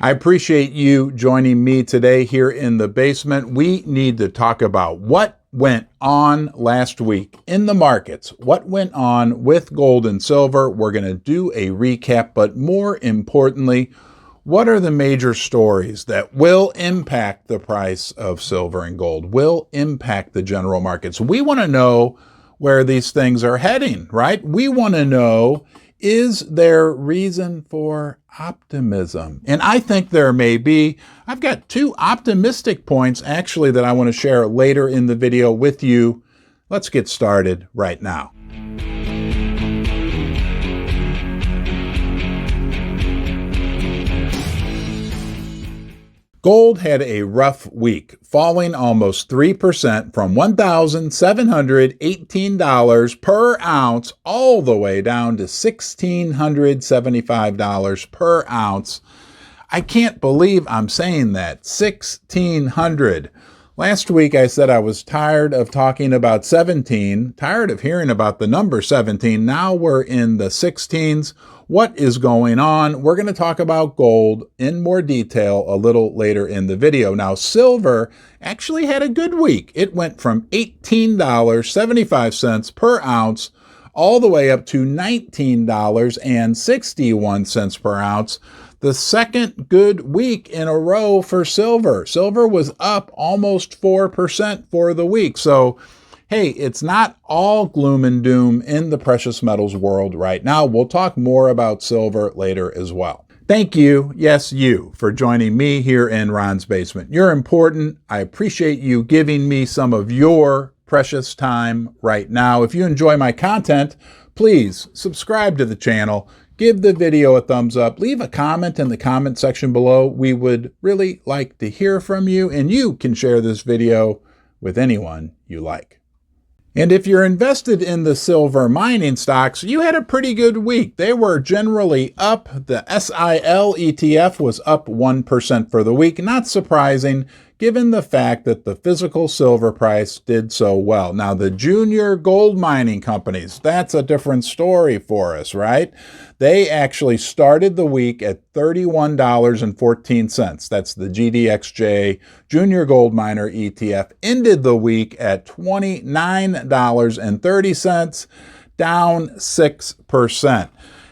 I appreciate you joining me today here in the basement. We need to talk about what went on last week in the markets, what went on with gold and silver. We're going to do a recap, but more importantly, what are the major stories that will impact the price of silver and gold, will impact the general markets? We want to know where these things are heading, right? We want to know, is there reason for optimism? And I think there may be. I've got two optimistic points actually that I want to share later in the video with you. Let's get started right now. Gold had a rough week, falling almost 3% from $1,718 per ounce all the way down to $1,675 per ounce. I can't believe I'm saying that, $1,600. Last week I said I was tired of talking about 17, tired of hearing about the number 17. Now we're in the 16s. What is going on? We're going to talk about gold in more detail a little later in the video. Now, silver actually had a good week. It went from $18.75 per ounce all the way up to $19.61 per ounce. The second good week in a row for silver. Silver was up almost 4% for the week. So, hey, it's not all gloom and doom in the precious metals world right now. We'll talk more about silver later as well. Thank you, yes, you, for joining me here in Ron's Basement. You're important. I appreciate you giving me some of your precious time right now. If you enjoy my content, please subscribe to the channel. Give the video a thumbs up. Leave a comment in the comment section below. We would really like to hear from you, and you can share this video with anyone you like. And if you're invested in the silver mining stocks, you had a pretty good week. They were generally up. The SIL ETF was up 1% for the week. Not surprising, given the fact that the physical silver price did so well. Now, the junior gold mining companies, that's a different story for us, right? They actually started the week at $31.14. That's the GDXJ Junior Gold Miner ETF. Ended the week at $29.30, down 6%.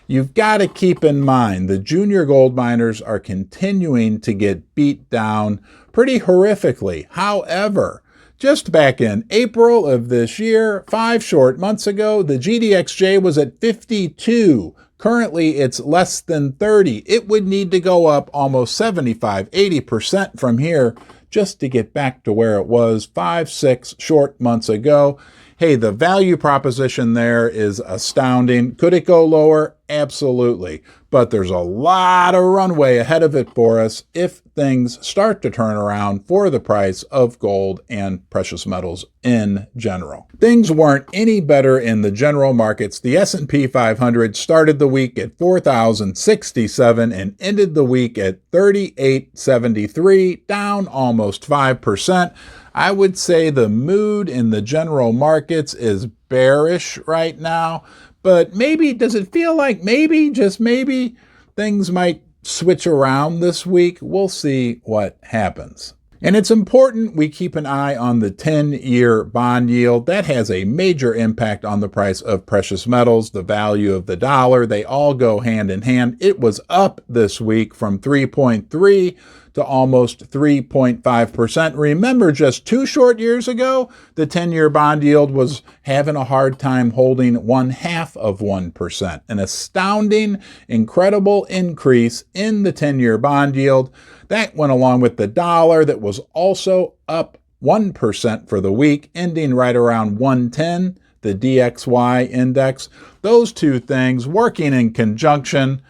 You've got to keep in mind the junior gold miners are continuing to get beat down pretty horrifically. However, just back in April of this year, 5 short months ago, the GDXJ was at 52. Currently, it's less than 30. It would need to go up almost 75, 80% from here just to get back to where it was 5, 6 short months ago. Hey, the value proposition there is astounding. Could it go lower? Absolutely. But there's a lot of runway ahead of it for us if things start to turn around for the price of gold and precious metals in general. Things weren't any better in the general markets. The S&P 500 started the week at 4,067 and ended the week at 3,873, down almost 5%. I would say the mood in the general markets is bearish right now, but maybe, does it feel like maybe, just maybe, things might switch around this week? We'll see what happens. And it's important we keep an eye on the 10-year bond yield. That has a major impact on the price of precious metals, the value of the dollar. They all go hand in hand. It was up this week from 3.3 to almost 3.5%. Remember, just 2 short years ago, the 10-year bond yield was having a hard time holding 0.5%. An astounding, incredible increase in the 10-year bond yield. That went along with the dollar that was also up 1% for the week, ending right around 110, the DXY index. Those two things working in conjunction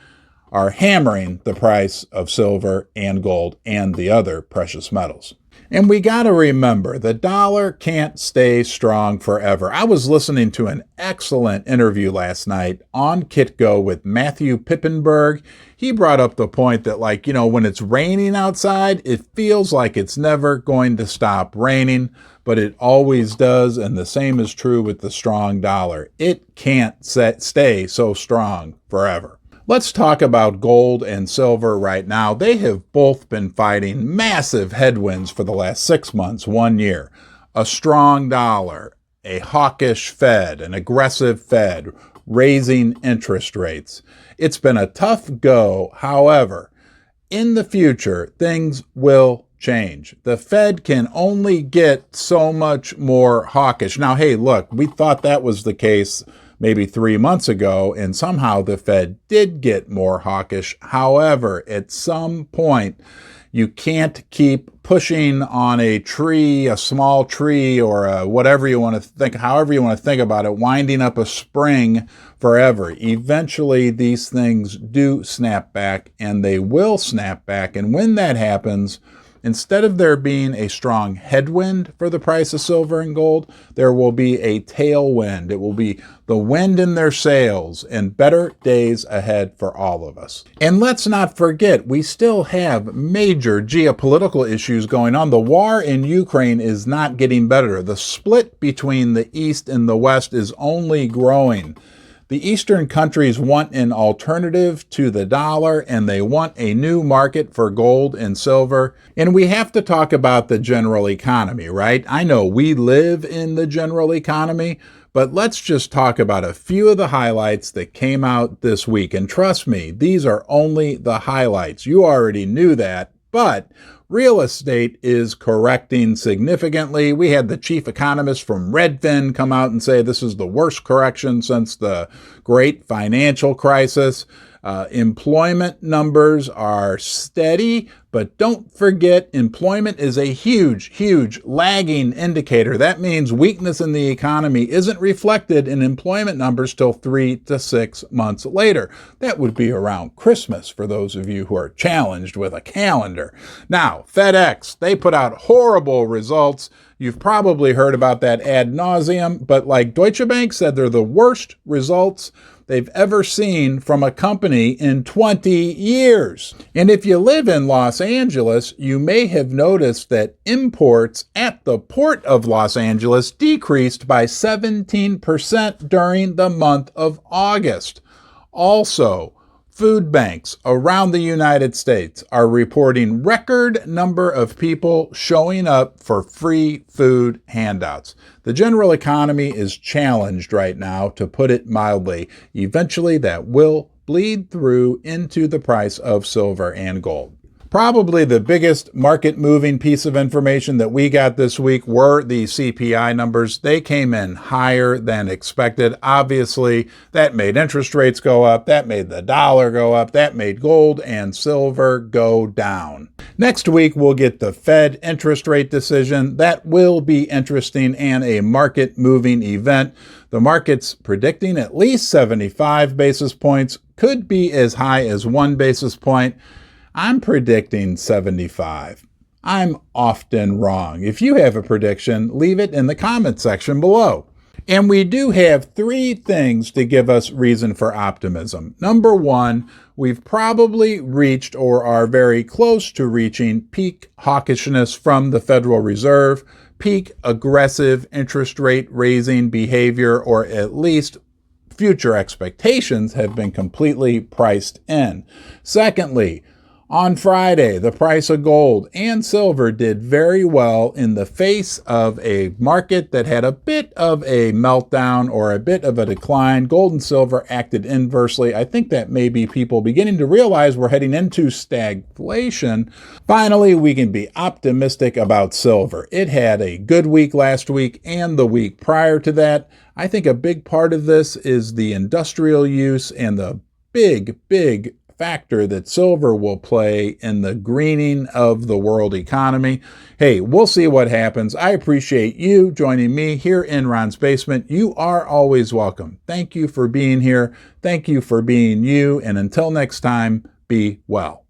are hammering the price of silver and gold and the other precious metals. And we got to remember, the dollar can't stay strong forever. I was listening to an excellent interview last night on Kitco with Matthew Pippenberg. He brought up the point that, like, you know, when it's raining outside, it feels like it's never going to stop raining, but it always does. And the same is true with the strong dollar. It can't stay so strong forever. Let's talk about gold and silver right now. They have both been fighting massive headwinds for the last 6 months, 1 year. A strong dollar, a hawkish Fed, an aggressive Fed, raising interest rates. It's been a tough go. However, in the future, things will change. The Fed can only get so much more hawkish. Now, hey, look, we thought that was the case maybe 3 months ago, and somehow the Fed did get more hawkish. However, at some point, you can't keep pushing on a tree, a small tree, or whatever you want to think, however you want to think about it, winding up a spring forever. Eventually, these things do snap back, and they will snap back. And when that happens, instead of there being a strong headwind for the price of silver and gold, there will be a tailwind. It will be the wind in their sails and better days ahead for all of us. And let's not forget, we still have major geopolitical issues going on. The war in Ukraine is not getting better. The split between the East and the West is only growing. The Eastern countries want an alternative to the dollar, and they want a new market for gold and silver. And we have to talk about the general economy, right? I know we live in the general economy, but let's just talk about a few of the highlights that came out this week. And trust me, these are only the highlights. You already knew that, but real estate is correcting significantly. We had the chief economist from Redfin come out and say this is the worst correction since the great financial crisis. Employment numbers are steady, but don't forget, employment is a huge lagging indicator. That means weakness in the economy isn't reflected in employment numbers till 3 to 6 months later. That would be around Christmas for those of you who are challenged with a calendar. Now, FedEx, they put out horrible results. You've probably heard about that ad nauseum, but like Deutsche Bank said, they're the worst results they've ever seen from a company in 20 years. And if you live in Los Angeles, you may have noticed that imports at the port of Los Angeles decreased by 17% during the month of August. Also, food banks around the United States are reporting record number of people showing up for free food handouts. The general economy is challenged right now, to put it mildly. Eventually, that will bleed through into the price of silver and gold. Probably the biggest market-moving piece of information that we got this week were the CPI numbers. They came in higher than expected. Obviously, that made interest rates go up, that made the dollar go up, that made gold and silver go down. Next week, we'll get the Fed interest rate decision. That will be interesting and a market-moving event. The market's predicting at least 75 basis points, could be as high as 1 basis point. I'm predicting 75. I'm often wrong. If you have a prediction, leave it in the comment section below. And we do have 3 things to give us reason for optimism. Number 1, we've probably reached or are very close to reaching peak hawkishness from the Federal Reserve, peak aggressive interest rate raising behavior, or at least future expectations have been completely priced in. Secondly, on Friday, the price of gold and silver did very well in the face of a market that had a bit of a meltdown or a bit of a decline. Gold and silver acted inversely. I think that may be people beginning to realize we're heading into stagflation. Finally, we can be optimistic about silver. It had a good week last week and the week prior to that. I think a big part of this is the industrial use and the big factor that silver will play in the greening of the world economy. Hey, we'll see what happens. I appreciate you joining me here in Ron's Basement. You are always welcome. Thank you for being here. Thank you for being you. And until next time, be well.